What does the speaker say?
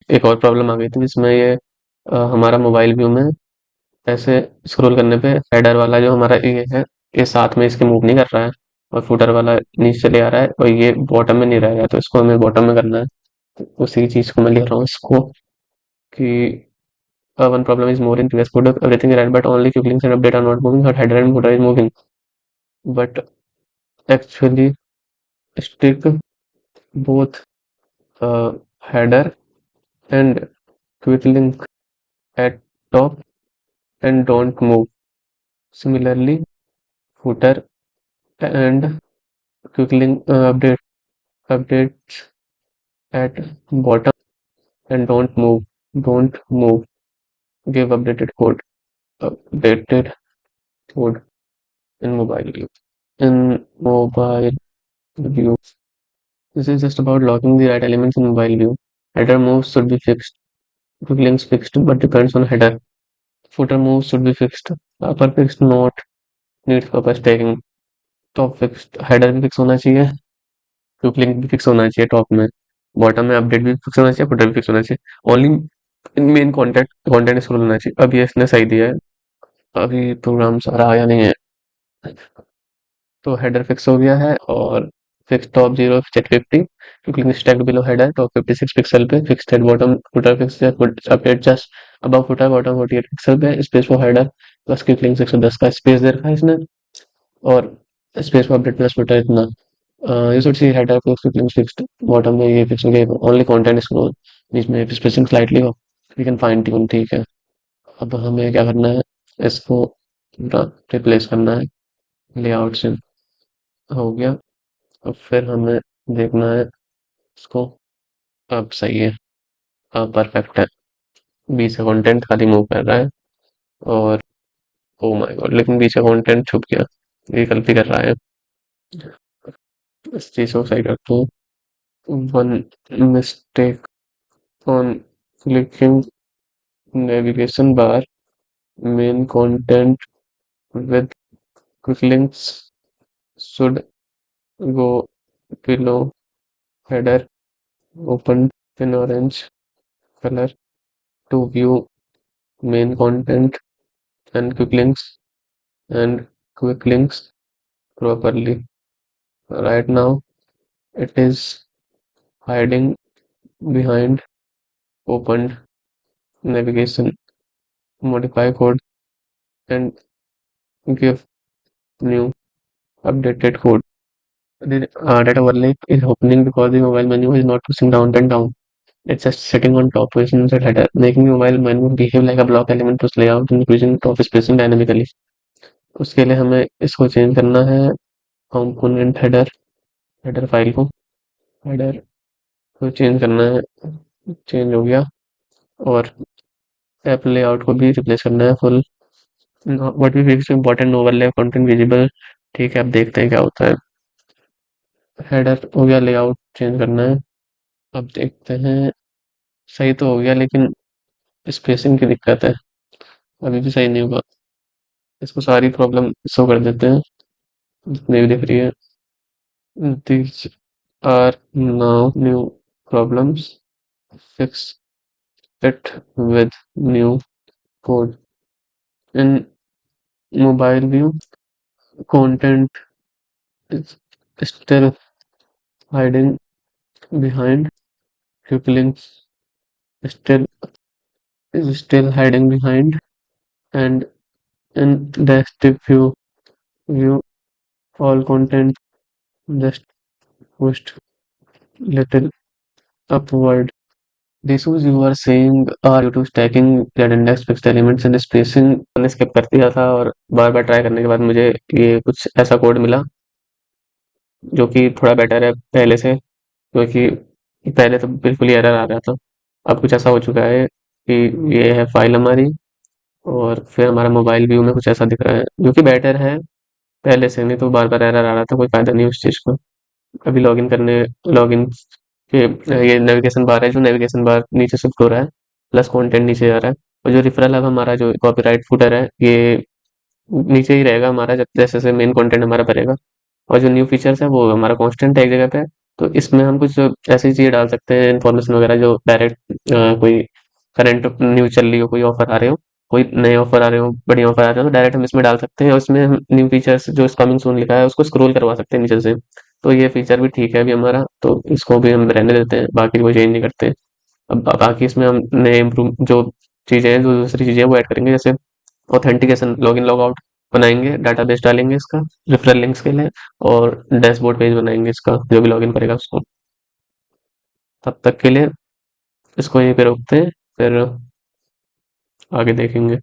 एक और प्रॉब्लम आ गई थी जिसमें ये हमारा मोबाइल व्यू में ऐसे स्क्रॉल करने पे हेडर वाला जो हमारा ये है, ये साथ में इसके मूव नहीं कर रहा है और फुटर वाला नीचे चले आ रहा है और ये बॉटम में नहीं रह रहा है, तो इसको हमें बॉटम में करना है। तो उसी चीज़ को मैं लिख रहा हूँ इसको कि one problem is more in previous code, everything is right, but only few links and update are not moving, or header and footer is moving. But actually stick both header and quick link at top and don't move. Similarly, footer and quick link updates at bottom and don't move. Don't move. Give updated code in mobile view. In mobile view, this is just about locking the right elements in mobile view. Header moves should be fixed. Quick links fixed, but depends on header. Footer moves should be fixed. Upper fixed, not needs purpose taking. Top fix header भी fix होना चाहिए, quick link भी fix होना चाहिए top में, bottom में update भी fix होना चाहिए, फुटर भी फिक्स होना चाहिए। ओनली मेन कंटेंट स्क्रॉल होना चाहिए। अब ये इसने सही दिया है, अभी प्रोग्राम सारा आया नहीं है। तो हेडर फिक्स हो गया है और fix top 0 set 50, quick stacked below header top 56 pixel पे, fix head bottom footer fix update just above footer bottom 48 pixel पे, space for header plus quick links 110 का स्पेस दे रखा है इसने, और space for update plus footer इतना। You should see header plus quick links fixed. Bottom में ये fix हो गया, only content scroll, बीच में spacing slightly हो, we can fine tune, ठीक है। अब हमें क्या करना है, इसको रिप्लेस करना है लेआउट से, हो गया। अब फिर हमें देखना है इसको, अब सही है, अब परफेक्ट है, बीच का कंटेंट खाली मूव कर रहा है और ओ माय गॉड, लेकिन बीच का कंटेंट छुप गया, ये गलती कर रहा है। इस चीज़ को सही करते हैं। One mistake on clicking navigation bar, main content with quick links should go below header, open in orange color to view main content and quick links properly. Right now it is hiding behind opened navigation. Modify code and give new updated code. The data overlay is opening because the mobile menu is not pushing down and down. It's just sitting on top position inside header, making the mobile menu behave like a block element to layout and increasing top spacing dynamically. उसके लिए हमें इसको change करना है, component header file को, header को change करना है, चेंज हो गया। और ऐप लेआउट को भी रिप्लेस करना है full. What we fix important overlay content visible, ठीक है, अब देखते हैं क्या होता है। हेडर हो गया, लेआउट चेंज करना है, अब देखते हैं। सही तो हो गया लेकिन स्पेसिंग की दिक्कत है, अभी भी सही नहीं होगा। इसको सारी प्रॉब्लम शो कर देते हैं जितनी भी दिख रही है। These are now new problems. Fix it with new code. In mobile view, content is still hiding behind quick links. Still is still hiding behind, and in the active view all content just pushed little upward. The issues you are seeing are due to stacking that index fixed elements and spacing। मैंने skip कर दिया था और बार बार try करने के बाद मुझे ये कुछ ऐसा कोड मिला जो कि थोड़ा बेटर है पहले से, क्योंकि पहले तो बिल्कुल ही एरर आ रहा था। अब कुछ ऐसा हो चुका है कि ये है फाइल हमारी, और फिर हमारा मोबाइल व्यू में कुछ ऐसा दिख रहा है जो कि बेटर है पहले से, नहीं तो बार बार एरर आ रहा था, कोई फायदा नहीं उस चीज़ को। अभी लॉगिन के ये नेविगेशन बार है, जो नेविगेशन बार नीचे शिफ्ट हो रहा है, प्लस कंटेंट नीचे आ रहा है, और जो रेफरल हब हमारा जो कॉपीराइट फुटर है, ये नीचे ही रहेगा हमारा जब जैसे जैसे मेन कंटेंट हमारा भरेगा, और जो न्यू फीचर्स है वो हमारा कांस्टेंट है एक जगह पे, तो इसमें हम कुछ ऐसी चीज़ें डाल सकते हैं, इन्फॉर्मेशन वगैरह जो डायरेक्ट कोई करंट न्यूज़ चल रही हो, कोई ऑफर आ रहे हो, कोई नए ऑफर आ रहे हो, बढ़िया ऑफर आ रहे हो, तो डायरेक्ट हम इसमें डाल सकते हैं और इसमें हम न्यू फीचर्स जो कमिंग सून लिखा है उसको स्क्रॉल करवा सकते हैं नीचे से। तो ये फीचर भी ठीक है अभी हमारा, तो इसको भी हम रहने देते हैं, बाकी कोई चेंज नहीं करते। अब बाकी इसमें हम नए इम्प्रूव जो चीज़ें हैं, जो दूसरी चीज़ें हैं वो ऐड करेंगे, जैसे ऑथेंटिकेशन, लॉगिन लॉग आउट बनाएंगे, डाटाबेस डालेंगे इसका रेफरल लिंक्स के लिए, और डैशबोर्ड पेज बनाएंगे इसका, जो भी लॉगिन करेगा उसको। तब तक के लिए इसको यहीं पे रोकते हैं, फिर आगे देखेंगे।